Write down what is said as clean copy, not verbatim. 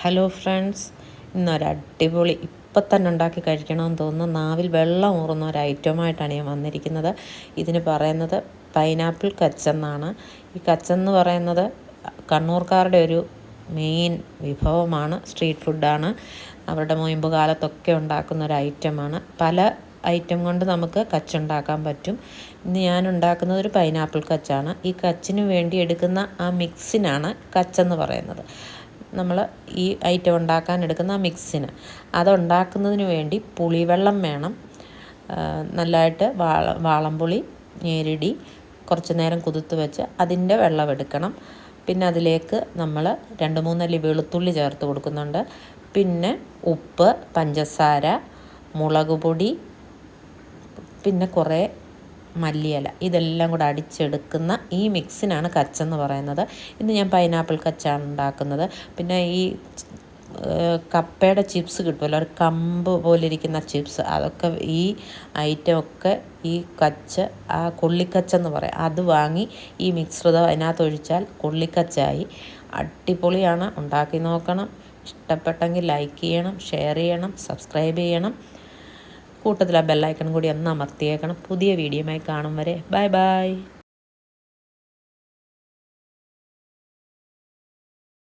Hello friends, ഇന്നൊരു അടിപൊളി ഇപ്പം തന്നെ ഉണ്ടാക്കി കഴിക്കണമെന്ന് തോന്നുന്നു നാവിൽ വെള്ളം ഊറുന്ന ഒരു ഐറ്റമായിട്ടാണ് ഞാൻ വന്നിരിക്കുന്നത്. ഇതിന് പറയുന്നത് പൈനാപ്പിൾ കച്ചെന്നാണ്. ഈ കച്ചെന്ന് പറയുന്നത് കണ്ണൂർക്കാരുടെ ഒരു മെയിൻ വിഭവമാണ്, സ്ട്രീറ്റ് ഫുഡാണ്. അവരുടെ നൊയമ്പ് കാലത്തൊക്കെ ഉണ്ടാക്കുന്ന ഒരു ഐറ്റമാണ്. പല ഐറ്റം കൊണ്ട് നമുക്ക് കച്ചുണ്ടാക്കാൻ പറ്റും. ഇന്ന് ഞാൻ ഉണ്ടാക്കുന്നത് ഒരു പൈനാപ്പിൾ കച്ചാണ്. ഈ കച്ചിന് വേണ്ടി എടുക്കുന്ന ആ മിക്സിനാണ് കച്ചെന്ന് പറയുന്നത്. നമ്മൾ ഈ ഐറ്റം ഉണ്ടാക്കാൻ എടുക്കുന്ന ആ മിക്സിന് അതുണ്ടാക്കുന്നതിന് വേണ്ടി പുളിവെള്ളം വേണം. നല്ലതായിട്ട് വാളംപുളി ഞെരടി കുറച്ച് നേരം കുതിർത്ത് വെച്ച് അതിൻ്റെ വെള്ളം എടുക്കണം. പിന്നെ അതിലേക്ക് നമ്മൾ 2-3 അല്ലി വെളുത്തുള്ളി ചേർത്ത് കൊടുക്കുന്നുണ്ട്. പിന്നെ ഉപ്പ്, പഞ്ചസാര, മുളക് പൊടി, പിന്നെ കുറേ മല്ലിയില, ഇതെല്ലാം കൂടെ അടിച്ചെടുക്കുന്ന ഈ മിക്സിനാണ് കച്ചെന്ന് പറയുന്നത്. ഇന്ന് ഞാൻ പൈനാപ്പിൾ കച്ചാണ് ഉണ്ടാക്കുന്നത്. പിന്നെ ഈ കപ്പയുടെ ചിപ്സ് കിട്ടുമല്ലോ, ഒരു കമ്പ് പോലെ ഇരിക്കുന്ന ചിപ്സ്, അതൊക്കെ ഈ ഐറ്റമൊക്കെ ഈ കച്ച്, ആ കൊള്ളിക്കച്ചെന്ന് പറയാം, അത് വാങ്ങി ഈ മിശ്രിതം അതിനകത്തൊഴിച്ചാൽ കൊള്ളിക്കച്ചായി. അടിപൊളിയാണ്, ഉണ്ടാക്കി നോക്കണം. ഇഷ്ടപ്പെട്ടെങ്കിൽ ലൈക്ക് ചെയ്യണം, ഷെയർ ചെയ്യണം, സബ്സ്ക്രൈബ് ചെയ്യണം. കൂട്ടത്തിൽ ആ ബെല്ലൈക്കൺ കൂടി ഒന്ന് അമർത്തിയേക്കണം. പുതിയ വീഡിയോയുമായി കാണും വരെ ബൈ ബൈ.